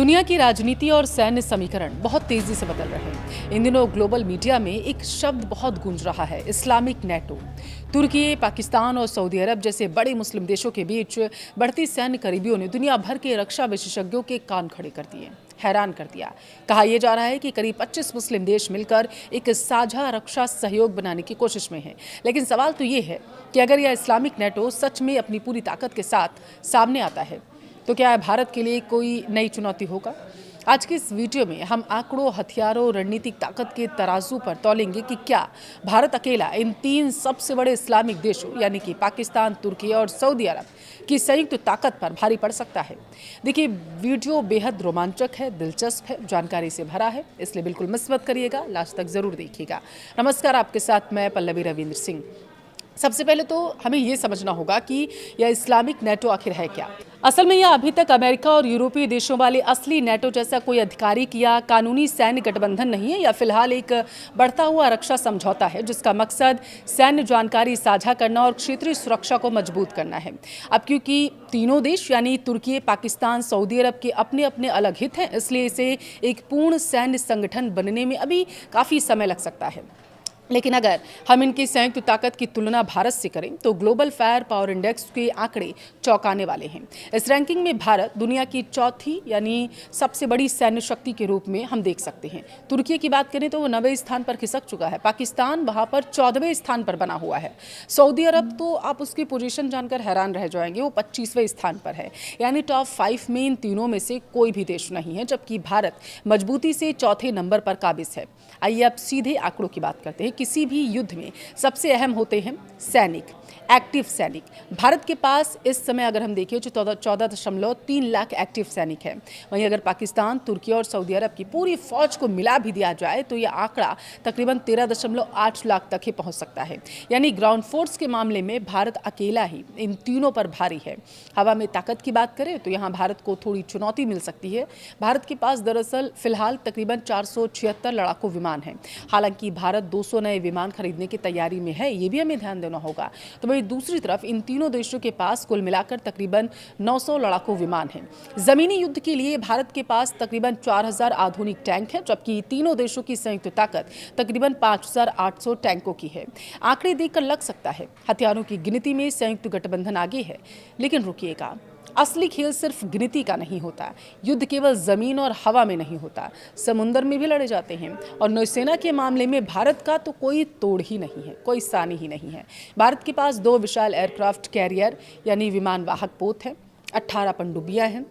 दुनिया की राजनीति और सैन्य समीकरण बहुत तेजी से बदल रहे हैं। इन दिनों ग्लोबल मीडिया में एक शब्द बहुत गूंज रहा है, इस्लामिक नेटो। तुर्की, पाकिस्तान और सऊदी अरब जैसे बड़े मुस्लिम देशों के बीच बढ़ती सैन्य करीबियों ने दुनिया भर के रक्षा विशेषज्ञों के कान खड़े कर दिए, हैरान कर दिया। कहा यह जा रहा है कि करीब 25 मुस्लिम देश मिलकर एक साझा रक्षा सहयोग बनाने की कोशिश में हैं। लेकिन सवाल तो ये है कि अगर यह इस्लामिक नेटो सच में अपनी पूरी ताकत के साथ सामने आता है तो क्या भारत के लिए कोई नई चुनौती होगा? आज की इस वीडियो में हम आंकड़ों, हथियारों, रणनीतिक ताकत के तराजू पर तौलेंगे कि क्या भारत अकेला इन तीन सबसे बड़े इस्लामिक देशों यानी कि पाकिस्तान, तुर्की और सऊदी अरब की संयुक्त ताकत पर भारी पड़ सकता है। देखिए, वीडियो बेहद रोमांचक है, दिलचस्प है, जानकारी से भरा है, इसलिए बिल्कुल मिस मत करिएगा, लास्ट तक जरूर देखिएगा। नमस्कार, आपके साथ मैं पल्लवी रविंद्र सिंह। सबसे पहले तो हमें ये समझना होगा कि यह इस्लामिक नेटो आखिर है क्या। असल में यह अभी तक अमेरिका और यूरोपीय देशों वाले असली नेटो जैसा कोई आधिकारिक या कानूनी सैन्य गठबंधन नहीं है। यह फिलहाल एक बढ़ता हुआ रक्षा समझौता है जिसका मकसद सैन्य जानकारी साझा करना और क्षेत्रीय सुरक्षा को मजबूत करना है। अब क्योंकि तीनों देश यानी तुर्की, पाकिस्तान, सऊदी अरब के अपने अपने अलग हित हैं, इसलिए इसे एक पूर्ण सैन्य संगठन बनने में अभी काफ़ी समय लग सकता है। लेकिन अगर हम इनकी संयुक्त ताकत की तुलना भारत से करें तो ग्लोबल फायर पावर इंडेक्स के आंकड़े चौंकाने वाले हैं। इस रैंकिंग में भारत दुनिया की चौथी यानी सबसे बड़ी सैन्य शक्ति के रूप में हम देख सकते हैं। तुर्की की बात करें तो वो 90वें स्थान पर खिसक चुका है। पाकिस्तान वहां पर 14वें स्थान पर बना हुआ है। सऊदी अरब तो आप उसकी पोजीशन जानकर हैरान रह जाएंगे, वो 25वें स्थान पर है। यानी टॉप 5 में इन तीनों में से कोई भी देश नहीं है, जबकि भारत मजबूती से चौथे नंबर पर काबिज है। आइए अब सीधे आंकड़ों की बात करते हैं। किसी भी युद्ध में सबसे अहम होते हैं सैनिक, एक्टिव सैनिक। भारत के पास इस समय अगर हम देखें तो 14.3 लाख एक्टिव सैनिक हैं। वहीं अगर पाकिस्तान, तुर्की और सऊदी अरब की पूरी फौज को मिला भी दिया जाए तो यह आंकड़ा तकरीबन 13.8 लाख तक ही पहुंच सकता है। यानी ग्राउंड फोर्स के मामले में भारत अकेला ही इन तीनों पर भारी है। हवा में ताकत की बात करें तो यहाँ भारत को थोड़ी चुनौती मिल सकती है। भारत के पास दरअसल फिलहाल तकरीबन 476 लड़ाकू विमान हैं। हालांकि भारत 200 नए विमान खरीदने की तैयारी में है, ये भी हमें ध्यान देना होगा। तो वहीं दूसरी तरफ इन तीनों देशों के पास कुल मिलाकर तकरीबन 900 लड़ाकू विमान हैं। जमीनी युद्ध के लिए भारत के पास तकरीबन 4000 आधुनिक टैंक हैं, जबकि तीनों देशों की संयुक्त ताकत तकरीबन 5800 टैंकों की है। आंकड़े देखकर लग सकता है हथियारों की गिनती में संयुक्त गठबंधन आगे है, लेकिन रुकिएगा, असली खेल सिर्फ गिनती का नहीं होता। युद्ध केवल जमीन और हवा में नहीं होता, समुद्र में भी लड़े जाते हैं। और नौसेना के मामले में भारत का तो कोई तोड़ ही नहीं है, कोई सानी ही नहीं है। भारत के पास 2 विशाल एयरक्राफ्ट कैरियर यानी विमान वाहक पोत हैं, 18 पनडुब्बियां हैं।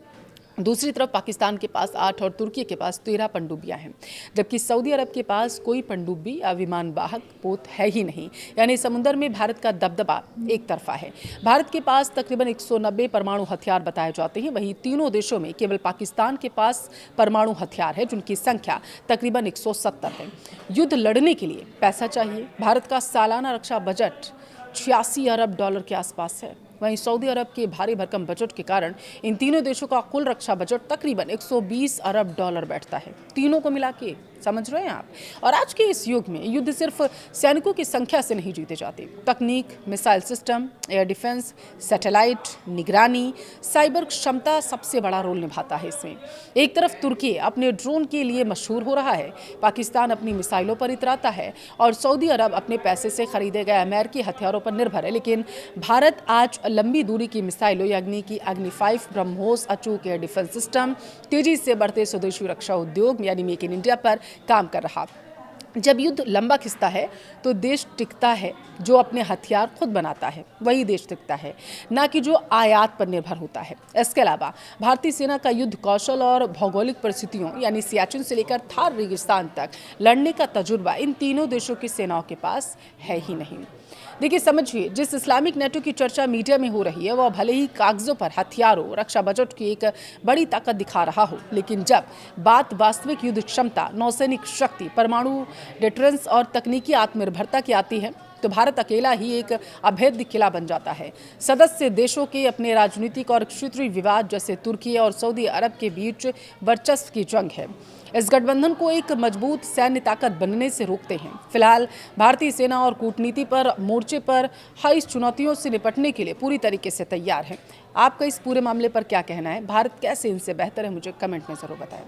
दूसरी तरफ पाकिस्तान के पास 8 और तुर्की के पास 13 पनडुब्बियां हैं, जबकि सऊदी अरब के पास कोई पनडुब्बी या विमान वाहक पोत है ही नहीं। यानी समुद्र में भारत का दबदबा एक तरफा है। भारत के पास तकरीबन 190 परमाणु हथियार बताए जाते हैं। वहीं तीनों देशों में केवल पाकिस्तान के पास परमाणु हथियार है, जिनकी संख्या तकरीबन 170 है। युद्ध लड़ने के लिए पैसा चाहिए। भारत का सालाना रक्षा बजट 86 अरब डॉलर के आसपास है। वहीं सऊदी अरब के भारी भरकम बजट के कारण इन तीनों देशों का कुल रक्षा बजट तकरीबन 120 अरब डॉलर बैठता है, तीनों को मिला के। समझ रहे हैं आप? और आज के इस युग में युद्ध सिर्फ सैनिकों की संख्या से नहीं जीते जाते। तकनीक, missile system, air defence, satellite, निगरानी, साइबर क्षमता सबसे बड़ा रोल निभाता है इसमें। एक तरफ तुर्की अपने ड्रोन के लिए मशहूर हो रहा है, पाकिस्तान अपनी मिसाइलों पर इतराता है और सऊदी अरब अपने पैसे से खरीदे गए अमेरिकी हथियारों पर निर्भर है। लेकिन भारत आज लंबी दूरी की मिसाइलों यानी कि अग्नि 5, ब्रह्मोस, अचूक एयर डिफेंस सिस्टम, तेजी से बढ़ते स्वदेशी रक्षा उद्योग यानी मेक इन इंडिया पर काम कर रहा। जब युद्ध लंबा खिंचता है तो देश टिकता है जो अपने हथियार खुद बनाता है, वही देश टिकता है, ना कि जो आयात पर निर्भर होता है। इसके अलावा भारतीय सेना का युद्ध कौशल और भौगोलिक परिस्थितियों यानी सियाचिन से लेकर थार रेगिस्तान तक लड़ने का तजुर्बा इन तीनों देशों की सेनाओं के पास है ही नहीं। देखिए, समझिए, जिस इस्लामिक नेटो की चर्चा मीडिया में हो रही है वह भले ही कागजों पर हथियारों, रक्षा बजट की एक बड़ी ताकत दिखा रहा हो, लेकिन जब बात वास्तविक युद्ध क्षमता, नौसैनिक शक्ति, परमाणु डिटरेंस और तकनीकी आत्मनिर्भरता की आती है तो भारत अकेला ही एक अभेद्य किला बन जाता है। सदस्य देशों के अपने राजनीतिक और क्षेत्रीय विवाद जैसे तुर्की और सऊदी अरब के बीच वर्चस्व की जंग है। इस गठबंधन को एक मजबूत सैन्य ताकत बनने से रोकते हैं। फिलहाल भारतीय सेना और कूटनीति पर मोर्चे पर इस चुनौतियों से निपटने के लिए पूरी तरीके से तैयार है। आपका इस पूरे मामले पर क्या कहना है? भारत कैसे इनसे बेहतर है? मुझे कमेंट में जरूर बताएं।